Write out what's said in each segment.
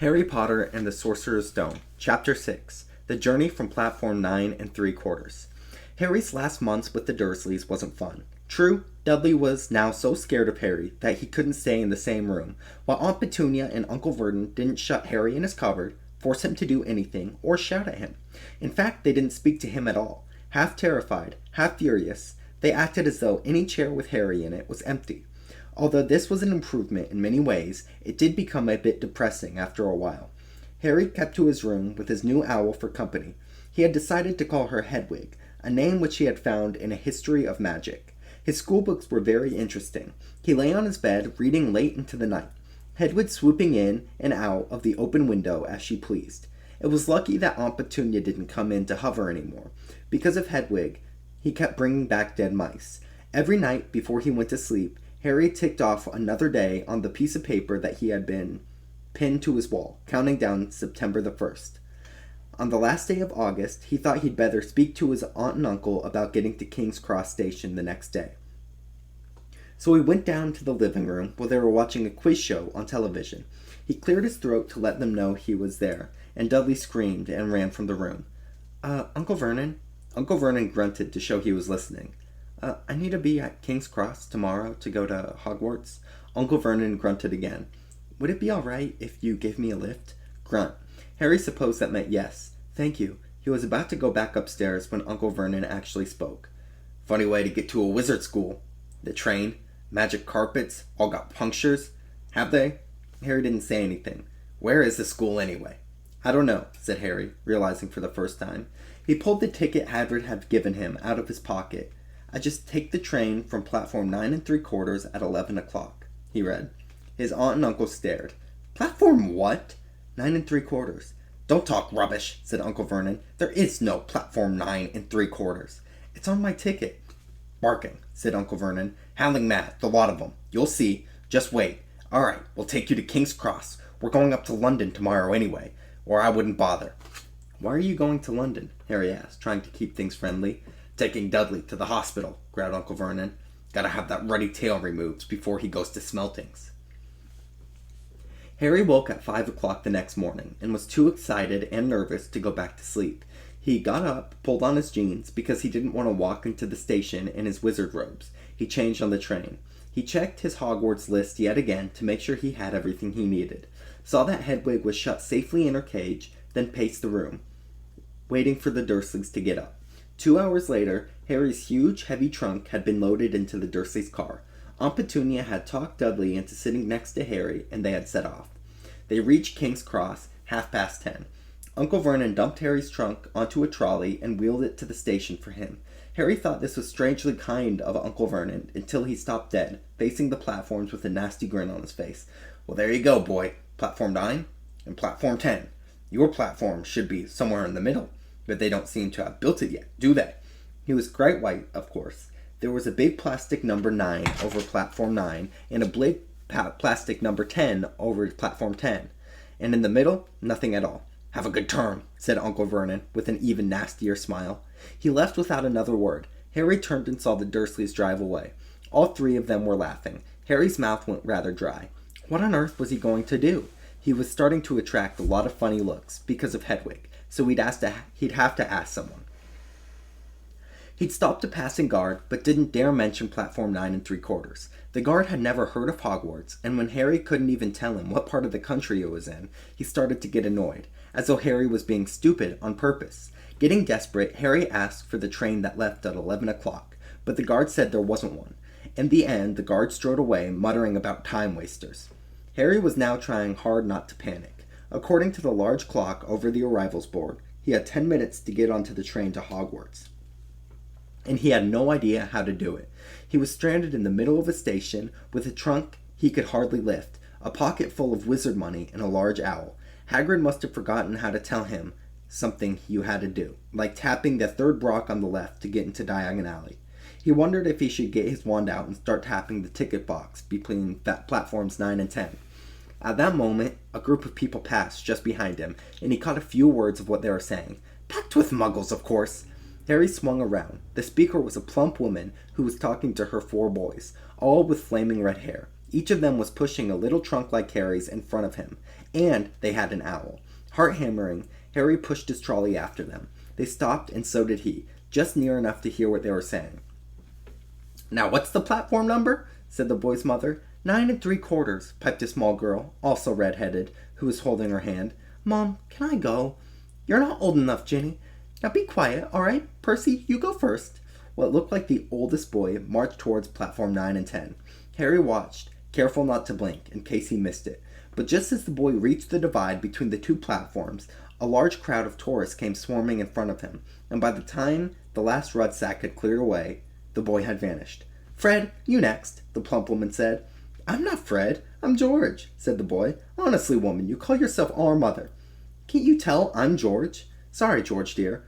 Harry Potter and the Sorcerer's Stone, Chapter 6, The Journey from Platform 9 and 3/4. Harry's last months with the Dursleys wasn't fun. True, Dudley was now so scared of Harry that he couldn't stay in the same room, while Aunt Petunia and Uncle Vernon didn't shut Harry in his cupboard, force him to do anything, or shout at him. In fact, they didn't speak to him at all. Half terrified, half furious, they acted as though any chair with Harry in it was empty. Although this was an improvement in many ways, it did become a bit depressing after a while. Harry kept to his room with his new owl for company. He had decided to call her Hedwig, a name which he had found in a history of magic. His schoolbooks were very interesting. He lay on his bed, reading late into the night, Hedwig swooping in and out of the open window as she pleased. It was lucky that Aunt Petunia didn't come in to hover anymore. Because of Hedwig, he kept bringing back dead mice. Every night before he went to sleep, Harry ticked off another day on the piece of paper that he had been pinned to his wall, counting down September the 1st. On the last day of August, he thought he'd better speak to his aunt and uncle about getting to King's Cross Station the next day. So he went down to the living room where they were watching a quiz show on television. He cleared his throat to let them know he was there, and Dudley screamed and ran from the room. Uncle Vernon? Uncle Vernon grunted to show he was listening. I need to be at King's Cross tomorrow to go to Hogwarts. Uncle Vernon grunted again. Would it be all right if you gave me a lift? Grunt. Harry supposed that meant yes. Thank you. He was about to go back upstairs when Uncle Vernon actually spoke. Funny way to get to a wizard school. The train, magic carpets, all got punctures. Have they? Harry didn't say anything. Where is the school anyway? I don't know, said Harry, realizing for the first time. He pulled the ticket Hagrid had given him out of his pocket. I just take the train from platform 9 3/4 at 11 o'clock, he read. His aunt and uncle stared. Platform what? 9 3/4. Don't talk rubbish, said Uncle Vernon. There is no platform 9 3/4. It's on my ticket. Barking, said Uncle Vernon. Howling mad, the lot of them. You'll see. Just wait. All right, we'll take you to King's Cross. We're going up to London tomorrow anyway, or I wouldn't bother. Why are you going to London? Harry asked, trying to keep things friendly. Taking Dudley to the hospital, growled Uncle Vernon. Gotta have that ruddy tail removed before he goes to Smeltings. Harry woke at 5 o'clock the next morning and was too excited and nervous to go back to sleep. He got up, pulled on his jeans, because he didn't want to walk into the station in his wizard robes. He changed on the train. He checked his Hogwarts list yet again to make sure he had everything he needed. Saw that Hedwig was shut safely in her cage, then paced the room, waiting for the Dursleys to get up. 2 hours later, Harry's huge, heavy trunk had been loaded into the Dursleys' car. Aunt Petunia had talked Dudley into sitting next to Harry, and they had set off. They reached King's Cross 10:30. Uncle Vernon dumped Harry's trunk onto a trolley and wheeled it to the station for him. Harry thought this was strangely kind of Uncle Vernon until he stopped dead, facing the platforms with a nasty grin on his face. Well, there you go, boy. Platform 9 and Platform 10. Your platform should be somewhere in the middle. But they don't seem to have built it yet, do they? He was quite right, of course. There was a big plastic number 9 over platform 9, and a big plastic number 10 over platform 10. And in the middle, nothing at all. Have a good turn, said Uncle Vernon, with an even nastier smile. He left without another word. Harry turned and saw the Dursleys drive away. All three of them were laughing. Harry's mouth went rather dry. What on earth was he going to do? He was starting to attract a lot of funny looks, because of Hedwig. So he'd have to ask someone. He'd stopped a passing guard, but didn't dare mention platform 9 3/4. The guard had never heard of Hogwarts, and when Harry couldn't even tell him what part of the country it was in, he started to get annoyed, as though Harry was being stupid on purpose. Getting desperate, Harry asked for the train that left at 11 o'clock, but the guard said there wasn't one. In the end, the guard strode away, muttering about time wasters. Harry was now trying hard not to panic. According to the large clock over the arrivals board, he had 10 minutes to get onto the train to Hogwarts. And he had no idea how to do it. He was stranded in the middle of a station with a trunk he could hardly lift, a pocket full of wizard money, and a large owl. Hagrid must have forgotten how to tell him something you had to do, like tapping the third rock on the left to get into Diagon Alley. He wondered if he should get his wand out and start tapping the ticket box between platforms 9 and 10. At that moment, a group of people passed just behind him, and he caught a few words of what they were saying. Packed with muggles, of course. Harry swung around. The speaker was a plump woman who was talking to her 4 boys, all with flaming red hair. Each of them was pushing a little trunk like Harry's in front of him, and they had an owl. Heart hammering, Harry pushed his trolley after them. They stopped, and so did he, just near enough to hear what they were saying. "Now what's the platform number?" said the boy's mother. 9 3/4, piped a small girl, also red-headed, who was holding her hand. "Mom, can I go?" "You're not old enough, Ginny. Now be quiet, all right? Percy, you go first." What looked like the oldest boy marched towards platform 9 and 10. Harry watched, careful not to blink, in case he missed it. But just as the boy reached the divide between the two platforms, a large crowd of tourists came swarming in front of him, and by the time the last rucksack had cleared away, the boy had vanished. "Fred, you next," the plump woman said. "I'm not Fred, I'm George," said the boy. "Honestly, woman, you call yourself our mother. Can't you tell I'm George?" "Sorry, George, dear."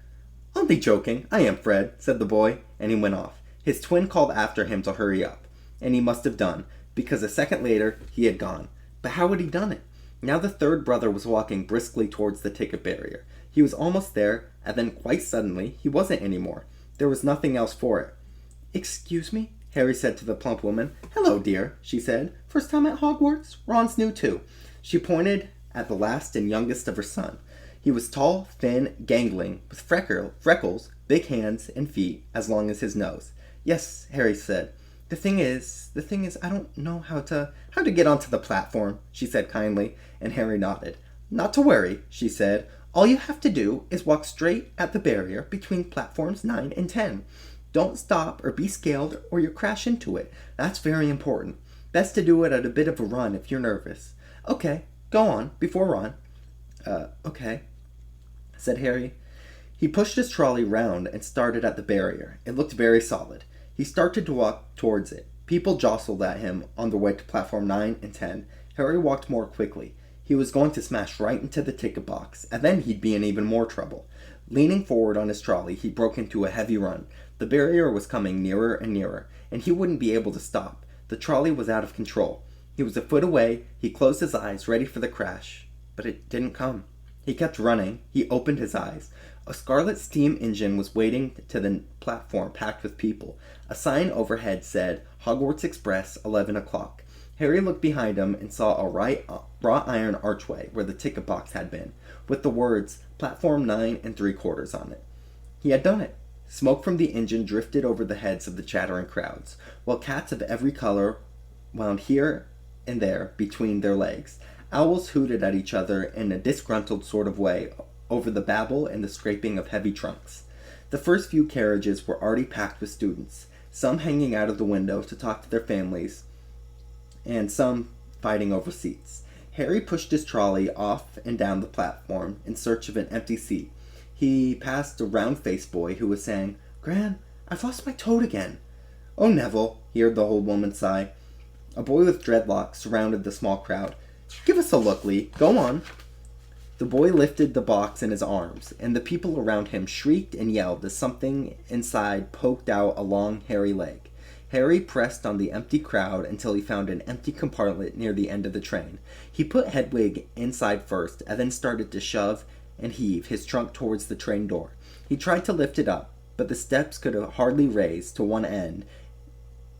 "Only joking, I am Fred," said the boy, and he went off. His twin called after him to hurry up, and he must have done, because a second later he had gone. But how had he done it? Now the third brother was walking briskly towards the ticket barrier. He was almost there, and then quite suddenly he wasn't anymore. There was nothing else for it. "Excuse me?" Harry said to the plump woman. "Hello, dear," she said. "First time at Hogwarts? Ron's new too." She pointed at the last and youngest of her son. He was tall, thin, gangling, with freckles, big hands, and feet as long as his nose. "Yes," Harry said. The thing is, I don't know how to get onto the platform," she said kindly, and Harry nodded. "Not to worry," she said. "All you have to do is walk straight at the barrier between platforms 9 and 10. Don't stop or be scared or you'll crash into it. That's very important. Best to do it at a bit of a run if you're nervous." "Okay, go on, before Ron." Okay," said Harry. He pushed his trolley round and started at the barrier. It looked very solid. He started to walk towards it. People jostled at him on their way to platform 9 and 10. Harry walked more quickly. He was going to smash right into the ticket box, and then he'd be in even more trouble. Leaning forward on his trolley, he broke into a heavy run. The barrier was coming nearer and nearer, and he wouldn't be able to stop. The trolley was out of control. He was a foot away. He closed his eyes, ready for the crash. But it didn't come. He kept running. He opened his eyes. A scarlet steam engine was waiting to the platform packed with people. A sign overhead said, "Hogwarts Express, 11 o'clock." Harry looked behind him and saw a wrought iron archway where the ticket box had been, with the words, "Platform 9 3/4" on it. He had done it. Smoke from the engine drifted over the heads of the chattering crowds, while cats of every color wound here and there between their legs. Owls hooted at each other in a disgruntled sort of way over the babble and the scraping of heavy trunks. The first few carriages were already packed with students, some hanging out of the window to talk to their families, and some fighting over seats. Harry pushed his trolley off and down the platform in search of an empty seat. He passed a round-faced boy who was saying, "Gran, I've lost my toad again." "Oh, Neville," he heard the old woman sigh. A boy with dreadlocks surrounded the small crowd. "Give us a look, Lee. Go on." The boy lifted the box in his arms, and the people around him shrieked and yelled as something inside poked out a long, hairy leg. Harry pressed on the empty crowd until he found an empty compartment near the end of the train. He put Hedwig inside first, and then started to shove and heave his trunk towards the train door. He tried to lift it up, but the steps could hardly raise to one end,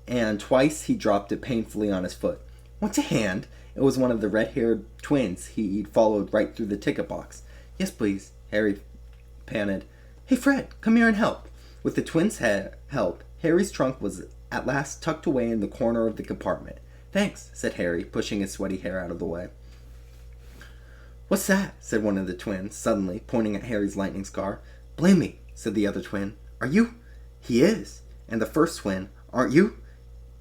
and twice he dropped it painfully on his foot. "Want a hand?" It was one of the red-haired twins he'd followed right through the ticket box. "Yes, please," Harry panted. "Hey, Fred, come here and help." With the twins' help, Harry's trunk was at last tucked away in the corner of the compartment. "Thanks," said Harry, pushing his sweaty hair out of the way. "What's that?" said one of the twins, suddenly, pointing at Harry's lightning scar. "Blame me," said the other twin. "Are you?" "He is." And the first twin, "Aren't you?"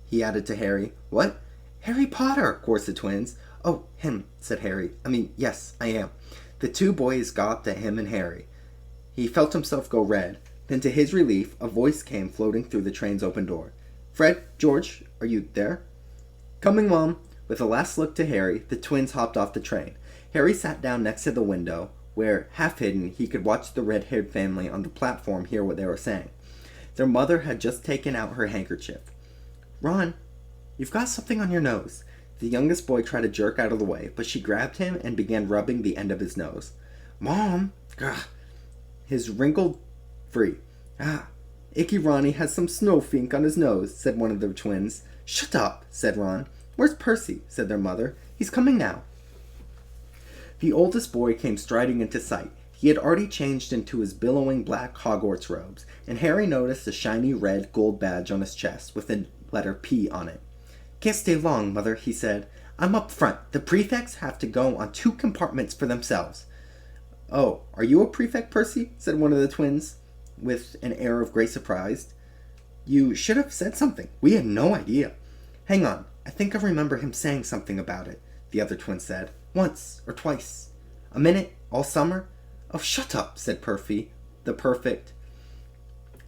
he added to Harry. "What?" "Harry Potter," chorused the twins. "Oh, him," said Harry. Yes, I am." The two boys gawped at him and Harry. He felt himself go red. Then, to his relief, a voice came floating through the train's open door. "Fred, George, are you there?" "Coming, Mom." With a last look to Harry, the twins hopped off the train. Harry sat down next to the window, where, half hidden, he could watch the red-haired family on the platform hear what they were saying. Their mother had just taken out her handkerchief. "Ron, you've got something on your nose." The youngest boy tried to jerk out of the way, but she grabbed him and began rubbing the end of his nose. "Mom!" Gah. His wrinkled free. "Ah, Icky Ronnie has some snowfink on his nose," said one of the twins. "Shut up," said Ron. Where's Percy? Said their mother. He's coming now. The oldest boy came striding into sight. He had already changed into his billowing black Hogwarts robes, and Harry noticed a shiny red gold badge on his chest with the letter P on it. Can't stay long, Mother, he said. I'm up front. The prefects have to go on 2 compartments for themselves. Oh, are you a prefect, Percy? Said one of the twins, with an air of great surprise. You should have said something. We had no idea. Hang on. I think I remember him saying something about it, the other twin said. Once or twice. A minute? All summer? Oh, shut up, said Perfy, the perfect.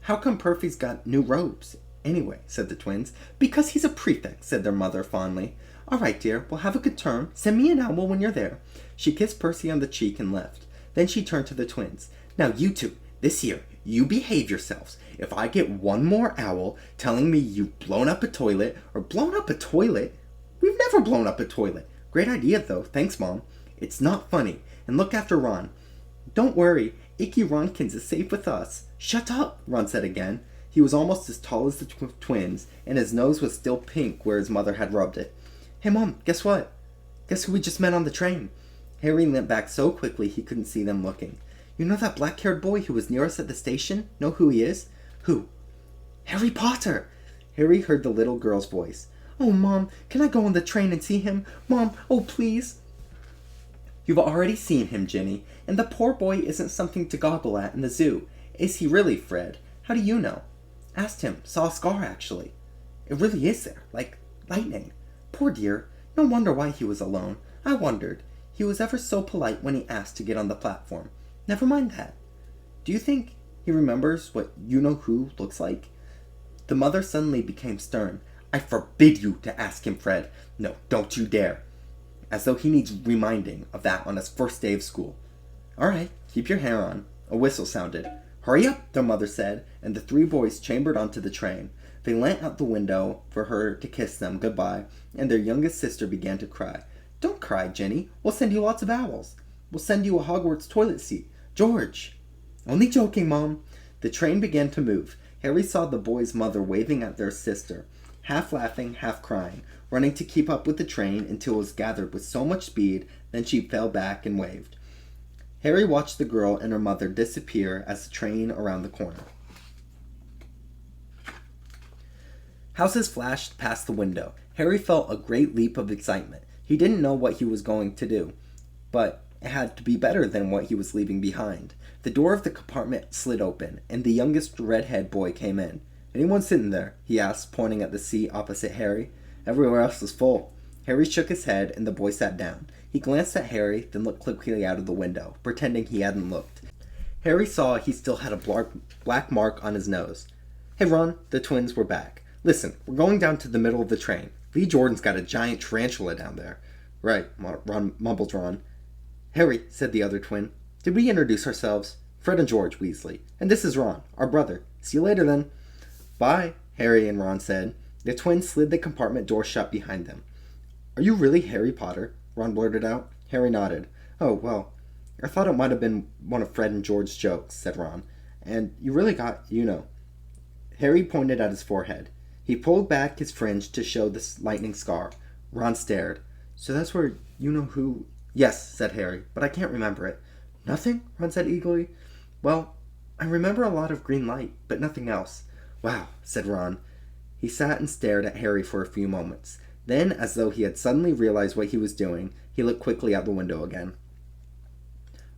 How come Perfy's got new robes? Anyway, said the twins. Because he's a prefect, said their mother fondly. All right, dear, we'll have a good term. Send me an owl when you're there. She kissed Percy on the cheek and left. Then she turned to the twins. Now you two, this year, you behave yourselves. If I get one more owl telling me you've blown up a toilet or blown up a toilet, we've never blown up a toilet. Great idea, though. Thanks, Mom. It's not funny. And look after Ron. Don't worry. Icky Ronkins is safe with us. Shut up, Ron said again. He was almost as tall as the twins, and his nose was still pink where his mother had rubbed it. Hey, Mom, guess what? Guess who we just met on the train? Harry leant back so quickly he couldn't see them looking. You know that black-haired boy who was near us at the station? Know who he is? Who? Harry Potter! Harry heard the little girl's voice. Oh, Mom, can I go on the train and see him? Mom, oh, please. You've already seen him, Ginny, and the poor boy isn't something to goggle at in the zoo. Is he really, Fred? How do you know? Asked him. Saw a scar, actually. It really is there, like lightning. Poor dear. No wonder why he was alone. I wondered. He was ever so polite when he asked to get on the platform. Never mind that. Do you think he remembers what you-know-who looks like? The mother suddenly became stern. I forbid you to ask him, Fred. No, don't you dare. As though he needs reminding of that on his first day of school. All right, keep your hair on. A whistle sounded. Hurry up, their mother said, and the 3 boys chambered onto the train. They leant out the window for her to kiss them goodbye, and their youngest sister began to cry. Don't cry, Jenny. We'll send you lots of owls. We'll send you a Hogwarts toilet seat. George! Only joking, Mom. The train began to move. Harry saw the boys' mother waving at their sister, half laughing, half crying, running to keep up with the train until it was gathered with so much speed, then she fell back and waved. Harry watched the girl and her mother disappear as the train around the corner. Houses flashed past the window. Harry felt a great leap of excitement. He didn't know what he was going to do, but it had to be better than what he was leaving behind. The door of the compartment slid open, and the youngest redhead boy came in. Anyone sitting there? He asked, pointing at the seat opposite Harry. Everywhere else was full. Harry shook his head, and the boy sat down. He glanced at Harry, then looked quickly out of the window, pretending he hadn't looked. Harry saw he still had a black mark on his nose. Hey, Ron, the twins were back. Listen, we're going down to the middle of the train. Lee Jordan's got a giant tarantula down there. Right, mumbled Ron. Harry, said the other twin. Did we introduce ourselves? Fred and George Weasley. And this is Ron, our brother. See you later, then. Bye, Harry and Ron said. The twins slid the compartment door shut behind them. Are you really Harry Potter? Ron blurted out. Harry nodded. Oh, well, I thought it might have been one of Fred and George's jokes, said Ron. And you really got, Harry pointed at his forehead. He pulled back his fringe to show the lightning scar. Ron stared. So that's where you-know-who... Yes, said Harry, but I can't remember it. Nothing? Ron said eagerly. Well, I remember a lot of green light, but nothing else. Wow, said Ron. He sat and stared at Harry for a few moments. Then, as though he had suddenly realized what he was doing, he looked quickly out the window again.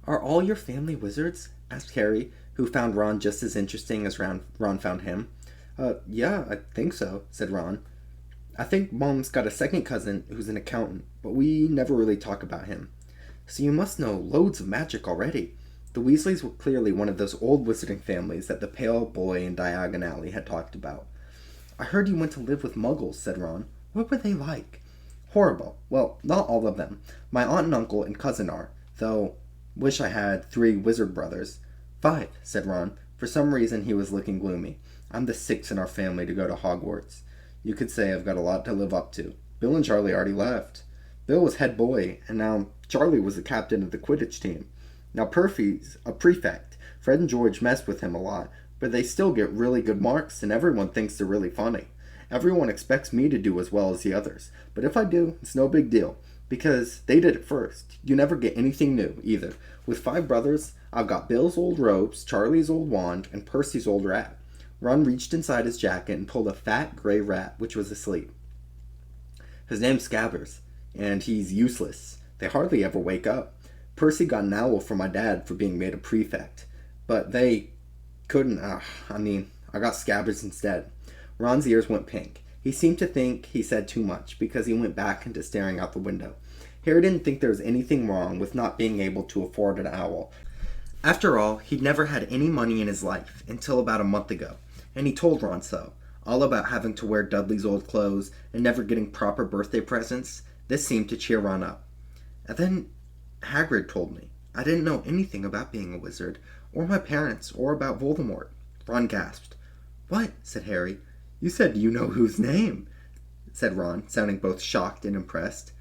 Are all your family wizards? Asked Harry, who found Ron just as interesting as Ron found him. Yeah, I think so, said Ron. I think Mom's got a second cousin who's an accountant, but we never really talk about him. So you must know loads of magic already. The Weasleys were clearly one of those old wizarding families that the pale boy in Diagon Alley had talked about. I heard you went to live with Muggles, said Ron. What were they like? Horrible. Well, not all of them. My aunt and uncle and cousin are, though wish I had 3 wizard brothers. 5, said Ron. For some reason he was looking gloomy. I'm the 6th in our family to go to Hogwarts. You could say I've got a lot to live up to. Bill and Charlie already left. Bill was head boy, and now Charlie was the captain of the Quidditch team. Now Perfy's a prefect. Fred and George mess with him a lot, but they still get really good marks, and everyone thinks they're really funny. Everyone expects me to do as well as the others, but if I do, it's no big deal, because they did it first. You never get anything new, either. With 5 brothers, I've got Bill's old robes, Charlie's old wand, and Percy's old rat. Ron reached inside his jacket and pulled a fat gray rat, which was asleep. His name's Scabbers, and he's useless. They hardly ever wake up. Percy got an owl from my dad for being made a prefect, but they couldn't, I got Scabbers instead. Ron's ears went pink. He seemed to think he said too much, because he went back into staring out the window. Harry didn't think there was anything wrong with not being able to afford an owl. After all, he'd never had any money in his life, until about a month ago, and he told Ron so. All about having to wear Dudley's old clothes and never getting proper birthday presents. This seemed to cheer Ron up. And then Hagrid told me. I didn't know anything about being a wizard, or my parents, or about Voldemort. Ron gasped. What? Said Harry. You said you know whose name, said Ron, sounding both shocked and impressed.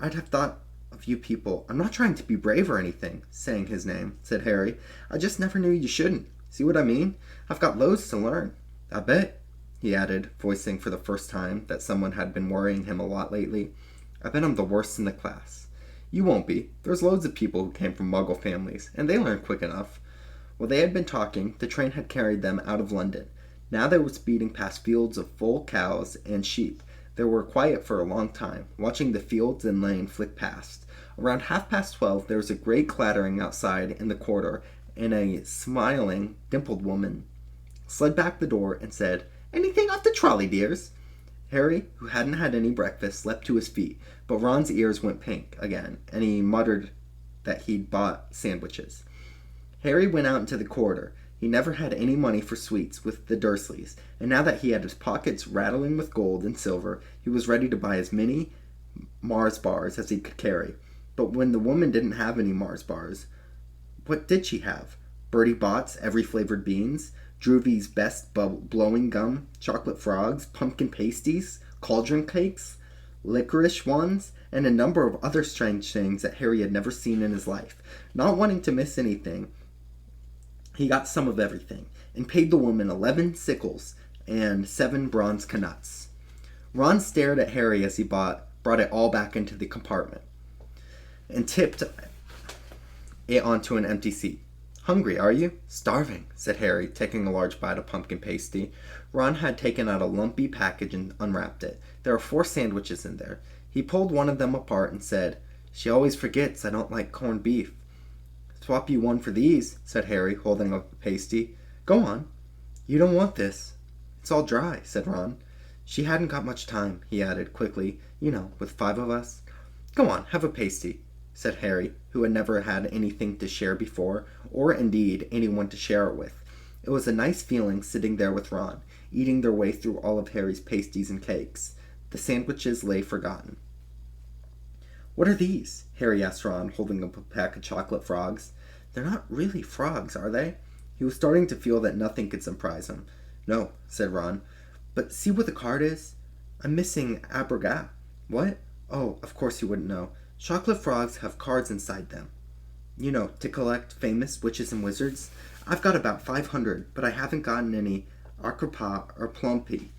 I'd have thought of you people. I'm not trying to be brave or anything, saying his name, said Harry. I just never knew you shouldn't. See what I mean? I've got loads to learn. I bet, he added, voicing for the first time that someone had been worrying him a lot lately. I bet I'm the worst in the class. You won't be. There's loads of people who came from Muggle families, and they learn quick enough. While they had been talking, the train had carried them out of London. Now they were speeding past fields of full cows and sheep. They were quiet for a long time, watching the fields and lane flick past. Around 12:30, there was a great clattering outside in the corridor, and a smiling, dimpled woman slid back the door and said, Anything off the trolley, dears? Harry, who hadn't had any breakfast, leapt to his feet, but Ron's ears went pink again, and he muttered that he'd bought sandwiches. Harry went out into the corridor. He never had any money for sweets with the Dursleys, and now that he had his pockets rattling with gold and silver, he was ready to buy as many Mars bars as he could carry. But when the woman didn't have any Mars bars, what did she have? Bertie Bott's every flavored beans, Droovy's best blowing gum, chocolate frogs, pumpkin pasties, cauldron cakes, licorice ones, and a number of other strange things that Harry had never seen in his life. Not wanting to miss anything, he got some of everything, and paid the woman 11 sickles and 7 bronze knuts. Ron stared at Harry as he brought it all back into the compartment, and tipped it onto an empty seat. Hungry, are you? Starving, said Harry, taking a large bite of pumpkin pasty. Ron had taken out a lumpy package and unwrapped it. There were 4 sandwiches in there. He pulled one of them apart and said, She always forgets I don't like corned beef. Swap you one for these, said Harry, holding up the pasty. Go on. You don't want this. It's all dry, said Ron. She hadn't got much time, he added quickly. You know, with 5 of us. Go on, have a pasty, said Harry, who had never had anything to share before, or indeed anyone to share it with. It was a nice feeling sitting there with Ron, eating their way through all of Harry's pasties and cakes. The sandwiches lay forgotten. What are these? Harry asked Ron, holding up a pack of chocolate frogs. They're not really frogs, are they? He was starting to feel that nothing could surprise him. No, said Ron. But see what the card is? I'm missing abrogate. What? Oh, of course you wouldn't know. Chocolate frogs have cards inside them. You know, to collect famous witches and wizards. I've got about 500, but I haven't gotten any Arcropa or Plumpy.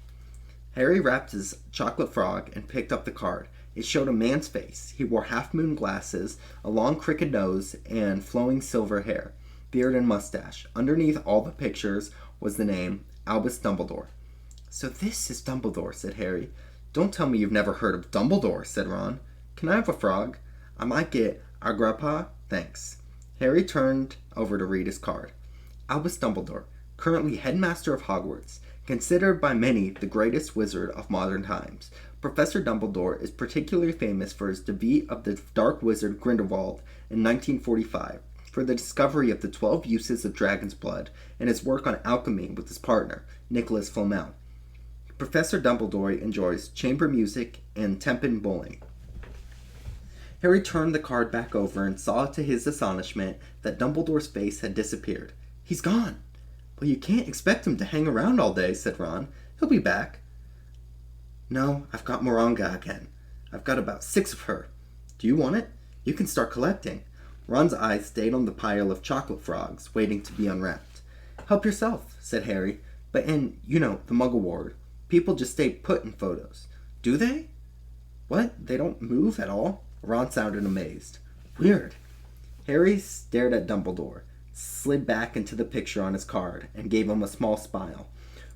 Harry wrapped his chocolate frog and picked up the card. It showed a man's face. He wore half-moon glasses, a long crooked nose, and flowing silver hair, beard and mustache. Underneath all the pictures was the name Albus Dumbledore. So this is Dumbledore, said Harry. Don't tell me you've never heard of Dumbledore, said Ron. Can I have a frog? I might get Agrippa, thanks. Harry turned over to read his card. Albus Dumbledore, currently headmaster of Hogwarts, considered by many the greatest wizard of modern times. Professor Dumbledore is particularly famous for his defeat of the dark wizard Grindelwald in 1945, for the discovery of the 12 uses of dragon's blood, and his work on alchemy with his partner, Nicholas Flamel. Professor Dumbledore enjoys chamber music and tempin bowling. Harry turned the card back over and saw to his astonishment that Dumbledore's face had disappeared. He's gone. Well, you can't expect him to hang around all day, said Ron. He'll be back. No, I've got Moronga again. I've got about 6 of her. Do you want it? You can start collecting. Ron's eyes stayed on the pile of chocolate frogs, waiting to be unwrapped. Help yourself, said Harry. But in, the Muggle ward. People just stay put in photos. Do they? What? They don't move at all? Ron sounded amazed. Weird. Harry stared at Dumbledore, slid back into the picture on his card, and gave him a small smile.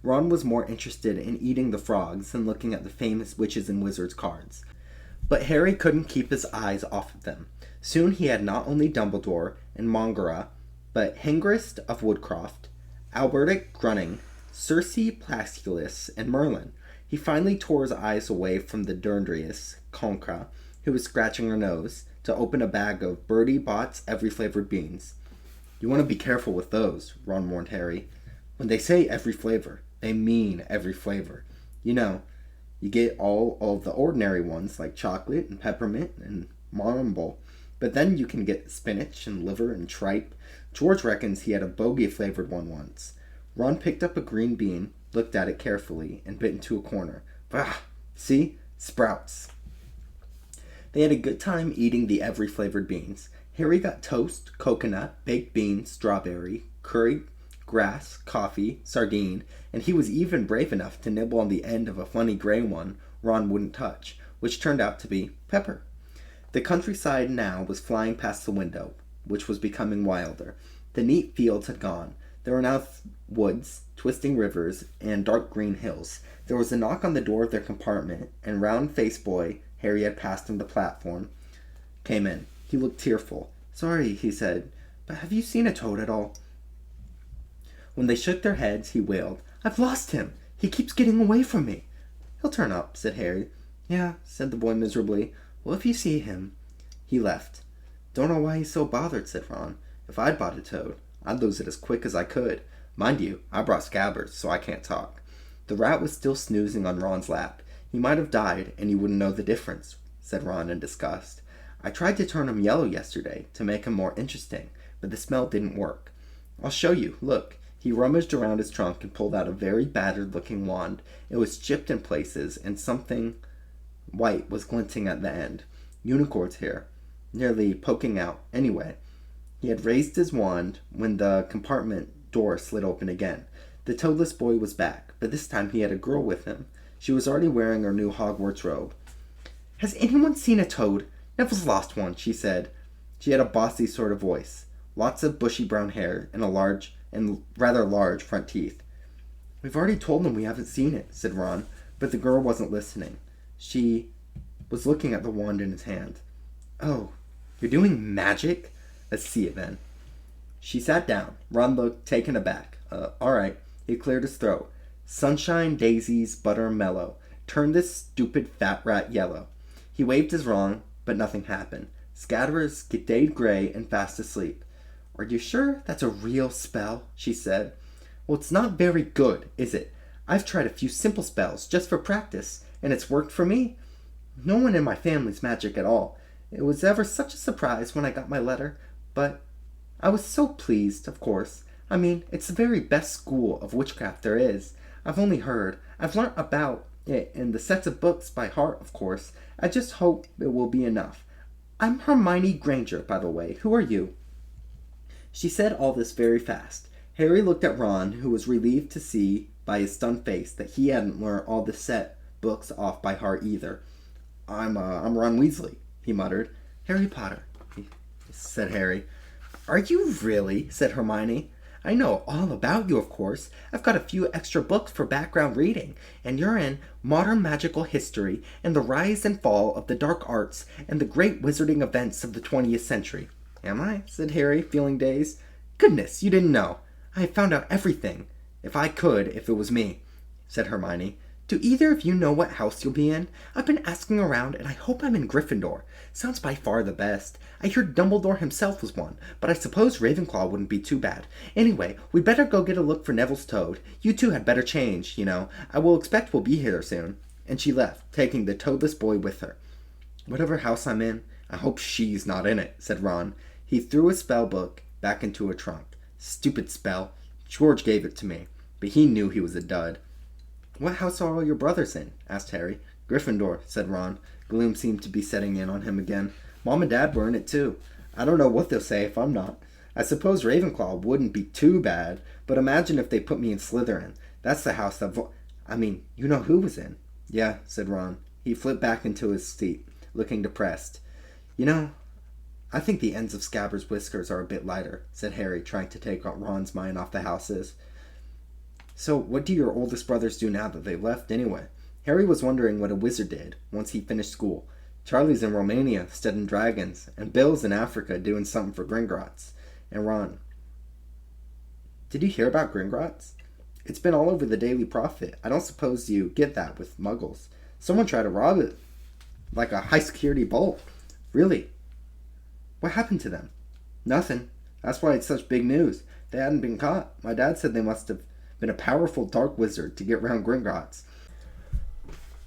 Ron was more interested in eating the frogs than looking at the famous witches and wizards cards. But Harry couldn't keep his eyes off of them. Soon he had not only Dumbledore and Mongera, but Hengist of Woodcroft, Alberic Grunning, Circe Placulus, and Merlin. He finally tore his eyes away from the Dundreus, Conca, who was scratching her nose, to open a bag of Bertie Bott's every flavored beans. You want to be careful with those, Ron warned Harry. When they say every flavor, they mean every flavor. You know, you get all of the ordinary ones like chocolate and peppermint and marble, but then you can get spinach and liver and tripe. George reckons he had a bogey-flavored one once. Ron picked up a green bean, looked at it carefully, and bit into a corner. Bah! See? Sprouts. They had a good time eating the every-flavored beans. Harry got toast, coconut, baked beans, strawberry, curry, grass, coffee, sardine, and he was even brave enough to nibble on the end of a funny gray one Ron wouldn't touch, which turned out to be pepper. The countryside now was flying past the window, which was becoming wilder. The neat fields had gone. There were now woods, twisting rivers, and dark green hills. There was a knock on the door of their compartment, and round-faced boy Harry had passed on the platform came in. He looked tearful. Sorry, he said, but have you seen a toad at all? When they shook their heads, he wailed, I've lost him! He keeps getting away from me! He'll turn up, said Harry. Yeah, said the boy miserably. Well, if you see him... He left. Don't know why he's so bothered, said Ron. If I'd bought a toad, I'd lose it as quick as I could. Mind you, I brought Scabbers, so I can't talk. The rat was still snoozing on Ron's lap. He might have died, and you wouldn't know the difference, said Ron in disgust. I tried to turn him yellow yesterday, to make him more interesting, but the smell didn't work. I'll show you, look. He rummaged around his trunk and pulled out a very battered-looking wand. It was chipped in places, and something white was glinting at the end. Unicorn's hair, nearly poking out. Anyway, he had raised his wand when the compartment door slid open again. The toadless boy was back, but this time he had a girl with him. She was already wearing her new Hogwarts robe. Has anyone seen a toad? Neville's lost one, she said. She had a bossy sort of voice, lots of bushy brown hair, and rather large front teeth. We've already told them we haven't seen it, said Ron, but the girl wasn't listening. She was looking at the wand in his hand. Oh, you're doing magic? Let's see it then. She sat down. Ron looked taken aback. All right. He cleared his throat. Sunshine, daisies, butter, mellow. Turn this stupid fat rat yellow. He waved his wand, but nothing happened. Scatterers stayed gray and fast asleep. Are you sure that's a real spell? She said. Well, it's not very good, is it? I've tried a few simple spells just for practice, and it's worked for me. No one in my family's magic at all. It was ever such a surprise when I got my letter, but I was so pleased, of course. I mean, it's the very best school of witchcraft there is. I've only heard. I've learnt about it in the sets of books by heart, of course. I just hope it will be enough. I'm Hermione Granger, by the way. Who are you? She said all this very fast. Harry looked at Ron, who was relieved to see by his stunned face that he hadn't learned all the set books off by heart either. I'm Ron Weasley, he muttered. Harry Potter, said Harry. Are you really? Said Hermione. I know all about you, of course. I've got a few extra books for background reading, and you're in Modern Magical History and the Rise and Fall of the Dark Arts and the Great Wizarding Events of the 20th Century. Am I? Said Harry, feeling dazed. Goodness, you didn't know. I have found out everything. If I could, if it was me, said Hermione. Do either of you know what house you'll be in? I've been asking around, and I hope I'm in Gryffindor. Sounds by far the best. I heard Dumbledore himself was one, but I suppose Ravenclaw wouldn't be too bad. Anyway, we'd better go get a look for Neville's toad. You two had better change, you know. I will expect we'll be here soon. And she left, taking the toadless boy with her. Whatever house I'm in, I hope she's not in it, said Ron. He threw his spell book back into a trunk. Stupid spell. George gave it to me, but he knew he was a dud. What house are all your brothers in? Asked Harry. Gryffindor, said Ron. Gloom seemed to be setting in on him again. Mom and Dad were in it too. I don't know what they'll say if I'm not. I suppose Ravenclaw wouldn't be too bad, but imagine if they put me in Slytherin. That's the house that I mean, you know who was in. Yeah, said Ron. He flipped back into his seat, looking depressed. You know, I think the ends of Scabbers' whiskers are a bit lighter, said Harry, trying to take Ron's mind off the houses. So, what do your oldest brothers do now that they've left, anyway? Harry was wondering what a wizard did once he finished school. Charlie's in Romania, studying dragons, and Bill's in Africa doing something for Gringotts. And Ron, did you hear about Gringotts? It's been all over the Daily Prophet. I don't suppose you get that with muggles. Someone tried to rob it, like a high-security vault. Really? What happened to them? Nothing. That's why it's such big news. They hadn't been caught. My dad said they must have been a powerful dark wizard to get round Gringotts.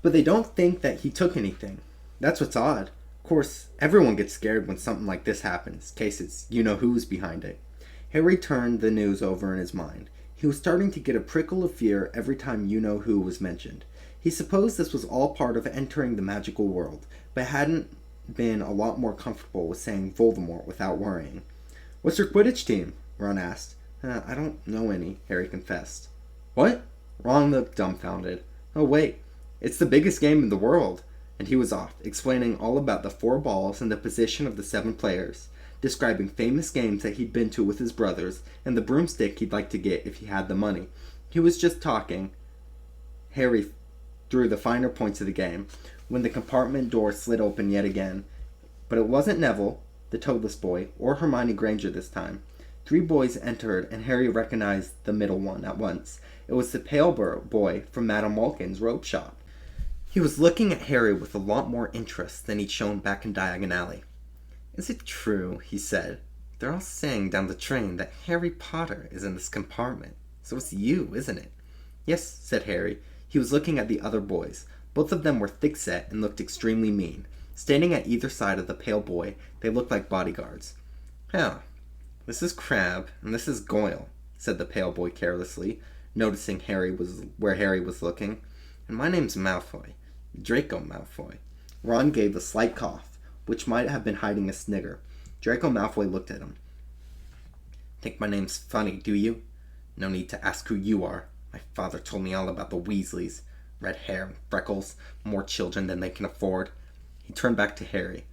But they don't think that he took anything. That's what's odd. Of course, everyone gets scared when something like this happens, cases you-know-who's behind it. Harry turned the news over in his mind. He was starting to get a prickle of fear every time you-know-who was mentioned. He supposed this was all part of entering the magical world, but hadn't been a lot more comfortable with saying Voldemort without worrying. What's your Quidditch team? Ron asked. I don't know any, Harry confessed. What? Ron looked dumbfounded. Oh, wait. It's the biggest game in the world. And he was off, explaining all about the 4 balls and the position of the 7 players, describing famous games that he'd been to with his brothers, and the broomstick he'd like to get if he had the money. He was just talking, Harry, through the finer points of the game, when the compartment door slid open yet again. But it wasn't Neville, the toadless boy, or Hermione Granger this time. 3 boys entered, and Harry recognized the middle one at once. It was the pale boy from Madame Malkin's robe shop. He was looking at Harry with a lot more interest than he'd shown back in Diagon Alley. Is it true, he said. They're all saying down the train that Harry Potter is in this compartment. So it's you, isn't it? Yes, said Harry. He was looking at the other boys. Both of them were thick-set and looked extremely mean. Standing at either side of the pale boy, they looked like bodyguards. Oh, this is Crabbe, and this is Goyle, said the pale boy carelessly, noticing where Harry was looking. And my name's Malfoy. Draco Malfoy. Ron gave a slight cough, which might have been hiding a snigger. Draco Malfoy looked at him. Think my name's funny, do you? No need to ask who you are. My father told me all about the Weasleys. Red hair and freckles, more children than they can afford. He turned back to Harry.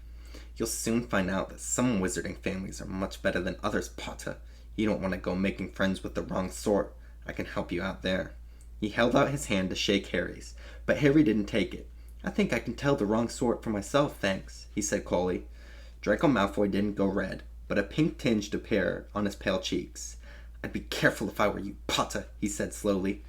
You'll soon find out that some wizarding families are much better than others, Potter. You don't want to go making friends with the wrong sort. I can help you out there. He held out his hand to shake Harry's, but Harry didn't take it. I think I can tell the wrong sort for myself, thanks, he said coldly. Draco Malfoy didn't go red, but a pink tinge appeared on his pale cheeks. I'd be careful if I were you, Potter, he said slowly.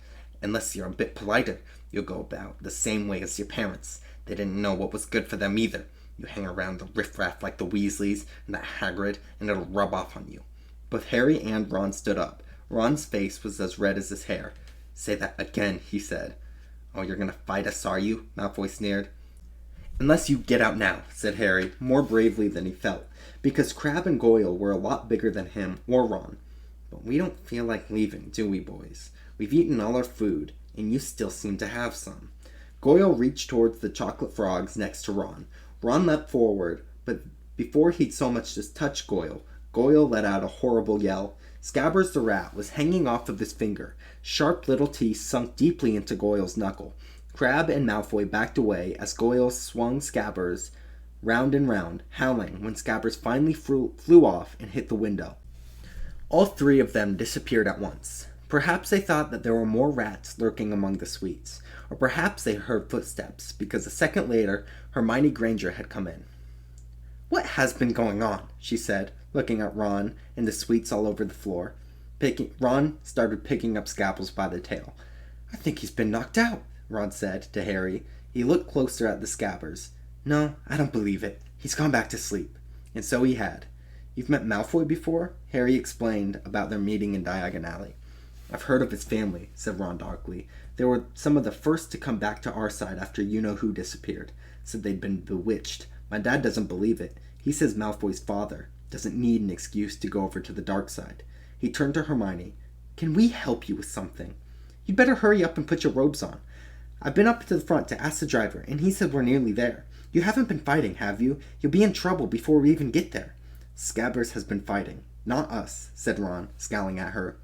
Unless you're a bit politer, you'll go about the same way as your parents. They didn't know what was good for them either. You hang around the riffraff like the Weasleys and that Hagrid, and it'll rub off on you. Both Harry and Ron stood up. Ron's face was as red as his hair. Say that again, he said. Oh, you're gonna fight us, are you? Malfoy sneered. Unless you get out now, said Harry, more bravely than he felt, because Crabbe and Goyle were a lot bigger than him or Ron. But we don't feel like leaving, do we, boys? We've eaten all our food, and you still seem to have some. Goyle reached towards the chocolate frogs next to Ron. Ron leapt forward, but before he'd so much as touched Goyle, Goyle let out a horrible yell. Scabbers the rat was hanging off of his finger. Sharp little teeth sunk deeply into Goyle's knuckle. Crabbe and Malfoy backed away as Goyle swung Scabbers round and round, howling when Scabbers finally flew off and hit the window. All 3 of them disappeared at once. Perhaps they thought that there were more rats lurking among the sweets, or perhaps they heard footsteps, because a second later Hermione Granger had come in. What has been going on? She said, looking at Ron and the sweets all over the floor. Ron started picking up Scapels by the tail. I think he's been knocked out, Ron said to Harry. He looked closer at the Scabbers. No, I don't believe it. He's gone back to sleep. And so he had. You've met Malfoy before? Harry explained about their meeting in Diagon Alley. I've heard of his family, said Ron darkly. They were some of the first to come back to our side after you-know-who disappeared. Said they'd been bewitched. My dad doesn't believe it. He says Malfoy's father doesn't need an excuse to go over to the dark side. He turned to Hermione. Can we help you with something? You'd better hurry up and put your robes on. I've been up to the front to ask the driver, and he said we're nearly there. You haven't been fighting, have you? You'll be in trouble before we even get there. Scabbers has been fighting, not us, said Ron, scowling at her.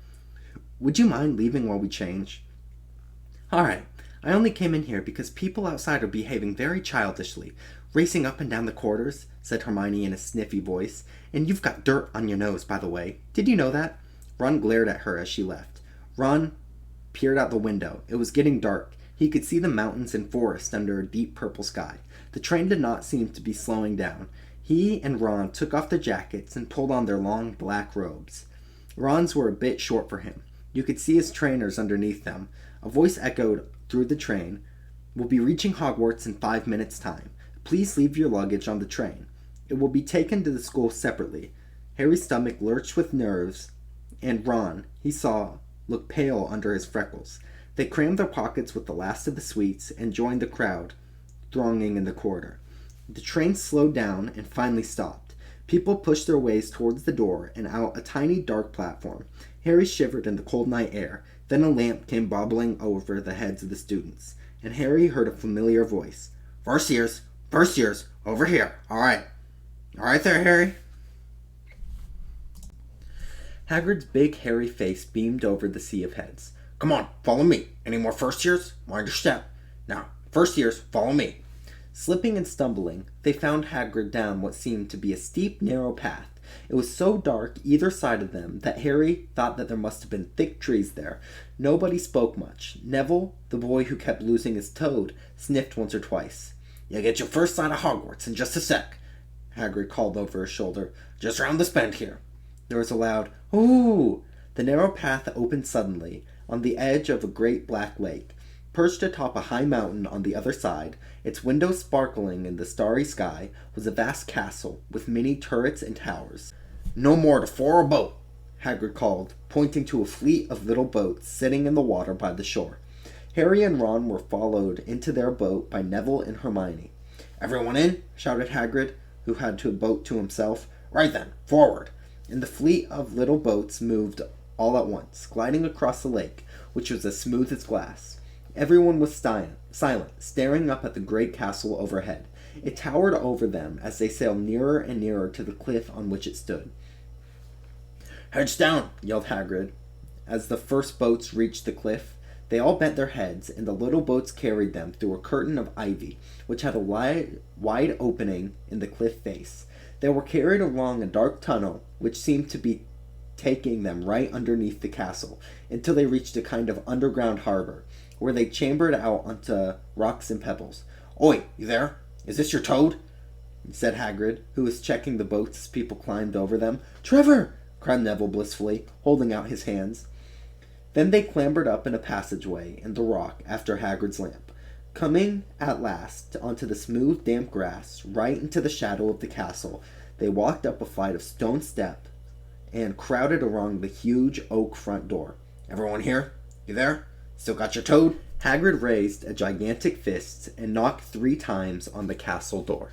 Would you mind leaving while we change? All right, I only came in here because people outside are behaving very childishly, racing up and down the corridors," said Hermione in a sniffy voice. "And you've got dirt on your nose, by the way. Did you know that?" Ron glared at her as she left. Ron peered out the window. It was getting dark. He could see the mountains and forest under a deep purple sky. The train did not seem to be slowing down. He and Ron took off their jackets and pulled on their long black robes. Ron's were a bit short for him. You could see his trainers underneath them. A voice echoed through the train. "We'll be reaching Hogwarts in 5 minutes' time. Please leave your luggage on the train. It will be taken to the school separately." Harry's stomach lurched with nerves, and Ron, he saw, looked pale under his freckles. They crammed their pockets with the last of the sweets and joined the crowd thronging in the corridor. The train slowed down and finally stopped. People pushed their ways towards the door and out a tiny dark platform. Harry shivered in the cold night air. Then a lamp came bobbling over the heads of the students, and Harry heard a familiar voice. First years, over here. All right there, Harry." Hagrid's big hairy face beamed over the sea of heads. "Come on, follow me. Any more first years? Mind your step. Now, first years, follow me." Slipping and stumbling, they found Hagrid down what seemed to be a steep, narrow path. It was so dark either side of them that Harry thought that there must have been thick trees there. Nobody spoke much. Neville, the boy who kept losing his toad, sniffed once or twice. "You'll get your first sight of Hogwarts in just a sec," Hagrid called over his shoulder. "Just round this bend here." There was a loud, "Ooh!" The narrow path opened suddenly, on the edge of a great black lake. Perched atop a high mountain on the other side, its windows sparkling in the starry sky, was a vast castle with many turrets and towers. "No more to fore a boat," Hagrid called, pointing to a fleet of little boats sitting in the water by the shore. Harry and Ron were followed into their boat by Neville and Hermione. "Everyone in?" shouted Hagrid, who had a boat to himself. "Right then, forward!" And the fleet of little boats moved all at once, gliding across the lake, which was as smooth as glass. Everyone was silent, staring up at the great castle overhead. It towered over them as they sailed nearer and nearer to the cliff on which it stood. "Heads down!" yelled Hagrid. As the first boats reached the cliff, they all bent their heads, and the little boats carried them through a curtain of ivy, which had a wide opening in the cliff face. They were carried along a dark tunnel, which seemed to be taking them right underneath the castle, until they reached a kind of underground harbor, where they chambered out onto rocks and pebbles. "Oi, you there? Is this your toad?" said Hagrid, who was checking the boats as people climbed over them. "Trevor!" cried Neville blissfully, holding out his hands. Then they clambered up in a passageway in the rock after Hagrid's lamp, coming at last onto the smooth, damp grass, right into the shadow of the castle. They walked up a flight of stone steps and crowded around the huge oak front door. "Everyone here? You there? Still got your toad?" Hagrid raised a gigantic fist and knocked 3 times on the castle door.